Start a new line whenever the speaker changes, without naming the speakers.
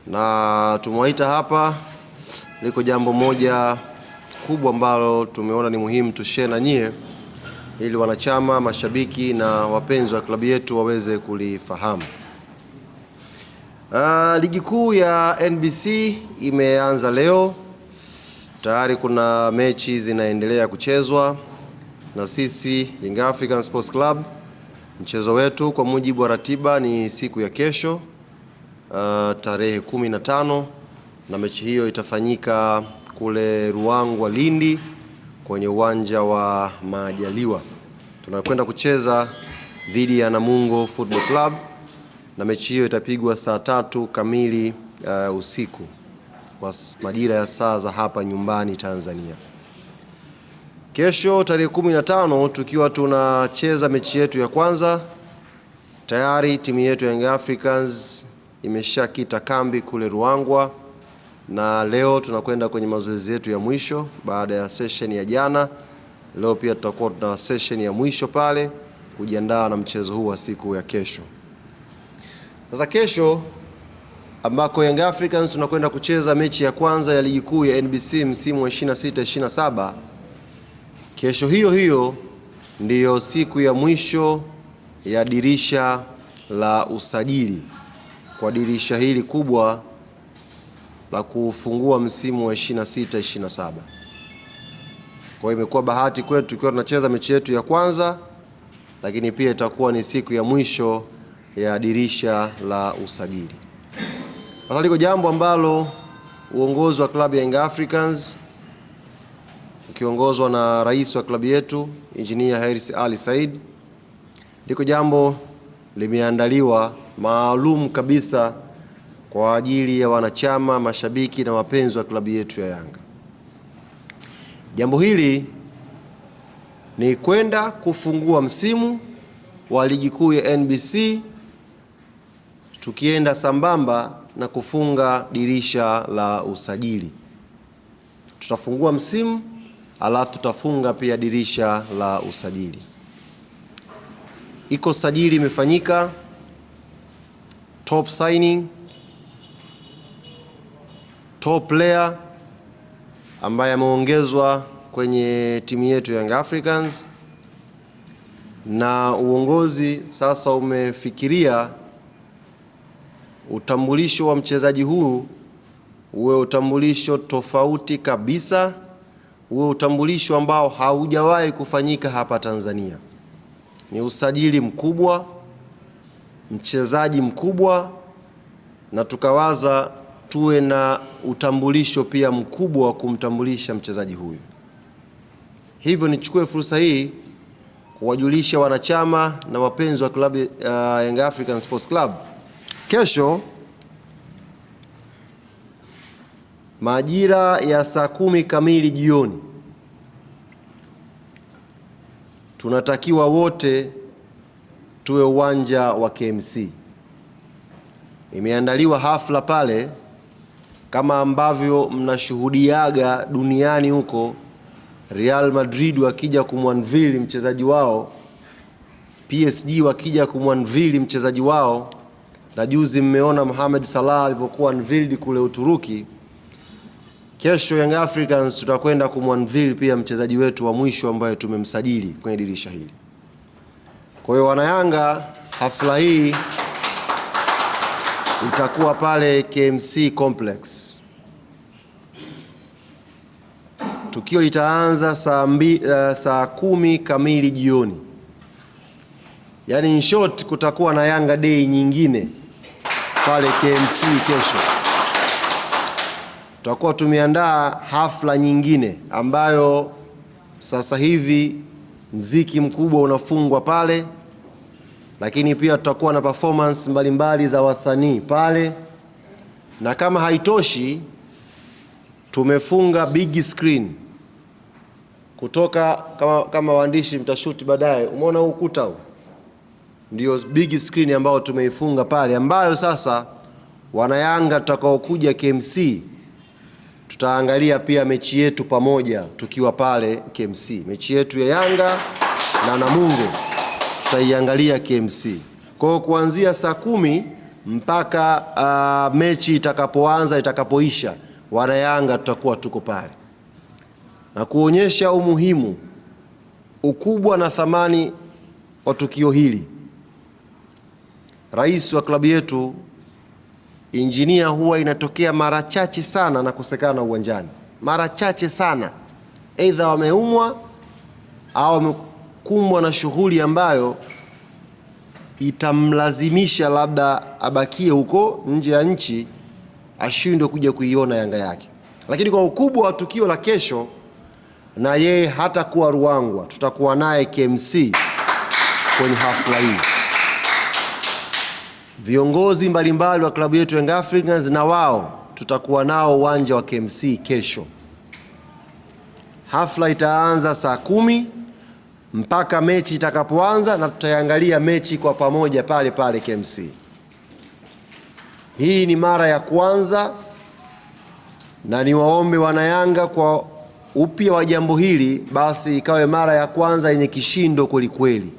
na tumewaita hapa, liko jambo moja kubwa ambalo tumeona ni muhimu tushare na nyie ili wanachama, mashabiki na wapenzi wa klabu yetu waweze kulifahamu. Ligi kuu ya NBC imeanza leo. Tayari kuna mechi zinaendelea kuchezwa na sisi Young African Sports Club. Mchezo wetu kwa mujibu wa ratiba ni siku ya kesho, tarehe 15, na mechi hiyo itafanyika kule Ruangwa, Lindi, kwenye uwanja wa Majaliwa. Tunakwenda kucheza dhidi ya Namungo Football Club, na mechi hiyo itapigwa saa 3 kamili usiku kwa majira ya saa za hapa nyumbani Tanzania. Kesho tarehe 15 tukiwa tunacheza mechi yetu ya kwanza, tayari timu yetu ya Young Africans imeshakita kambi kule Ruangwa, na leo tunakwenda kwenye mazoezi yetu ya mwisho baada ya session ya jana. Leo pia tutakuwa tuna session ya mwisho pale kujiandaa na mchezo huu wa siku ya kesho. Sasa kesho ambako Young Africans tunakwenda kucheza mechi ya kwanza ya ligi kuu ya NBC msimu wa 26-27. Kesho hiyo ndiyo siku ya mwisho ya dirisha la usajili kwa dirisha hili kubwa la kufungua msimu wa 26-27. Kwa hiyo imekuwa bahati kwetu tukiwa tunacheza mechi yetu ya kwanza, lakini pia itakuwa ni siku ya mwisho ya dirisha la usajili. Sasa liko jambo ambalo uongozi wa klabu ya Young Africans ukiongozwa na rais wa klabu yetu Engineer Hersi Ali Said, liko jambo limeandaliwa maalum kabisa kwa ajili ya wanachama, mashabiki na wapenzi wa klabu yetu ya Yanga. Jambo hili ni kwenda kufungua msimu wa ligi kuu ya NBC, tukienda sambamba na kufunga dirisha la usajili. Tutafungua msimu alafu tutafunga pia dirisha la usajili. Iko sajili imefanyika, top signing, top player ambaye ameongezwa kwenye timu yetu Young Africans, na uongozi sasa umefikiria utambulisho wa mchezaji huu uwe utambulisho tofauti kabisa, uwe utambulisho ambao haujawahi kufanyika hapa Tanzania. Ni usajili mkubwa, mchezaji mkubwa, na tukawaza tuwe na utambulisho pia mkubwa wa kumtambulisha mchezaji huyu. Hivyo nichukue fursa hii kuwajulisha wanachama na wapenzi wa klabu Young African Sports Club, kesho majira ya saa 10 kamili jioni tunatakiwa wote tuwe uwanja wa KMC. Imeandaliwa hafla pale kama ambavyo mnashuhudiaga duniani huko, Real Madrid wakija kumwanvili mchezaji wao, PSG wakija kumwanvili mchezaji wao, na juzi mmeona Mohamed Salah alivyokuwa unveiled kule Uturuki. Kesho Young Africans tutakwenda kumwanvili pia mchezaji wetu wa mwisho ambaye tumemsajili kwenye dirisha hili. Kwa hiyo wanayanga, hafla hii itakuwa pale KMC Complex. Tukio litaanza saa 10 kamili jioni. Yaani in short kutakuwa na Yanga Day nyingine pale KMC kesho. Tutakuwa tumeandaa hafla nyingine ambayo sasa hivi mziki mkubwa unafungwa pale, lakini pia tutakuwa na performance mbalimbali za wasanii pale, na kama haitoshi tumefunga big screen kutoka kama waandishi mtashuti baadaye. Umeona ukuta huu? Ndio big screen ambayo tumeifunga pale, ambayo sasa wanayanga tutakaokuja KMC tutaangalia pia mechi yetu pamoja tukiwa pale KMC. Mechi yetu ya Yanga na Namungo tutaiangalia KMC. Kwa hiyo kuanzia saa 10 mpaka mechi itakapoanza, itakapoisha, wana Yanga tutakuwa tuko pale, na kuonyesha umuhimu, ukubwa na thamani wa tukio hili. Rais wa klabu yetu Injinia huwa inatokea mara chache sana na kukosekana uwanjani, mara chache sana, aidha wameumwa au wamekumbwa na shughuli ambayo itamlazimisha labda abakie huko nje ya nchi, ashindwe kuja kuiona Yanga yake. Lakini kwa ukubwa wa tukio la kesho, na yeye hatakuwa Ruangwa, tutakuwa naye KMC kwenye hafla hii. Viongozi mbalimbali wa klabu yetu Young Africans na wao tutakuwa nao uwanja wa KMC kesho. Hafla itaanza saa 10 mpaka mechi itakapoanza, na tutaiangalia mechi kwa pamoja pale pale KMC. Hii ni mara ya kwanza, na niwaombe wanayanga kwa upya wa jambo hili, basi ikawe mara ya kwanza yenye kishindo kweli kweli.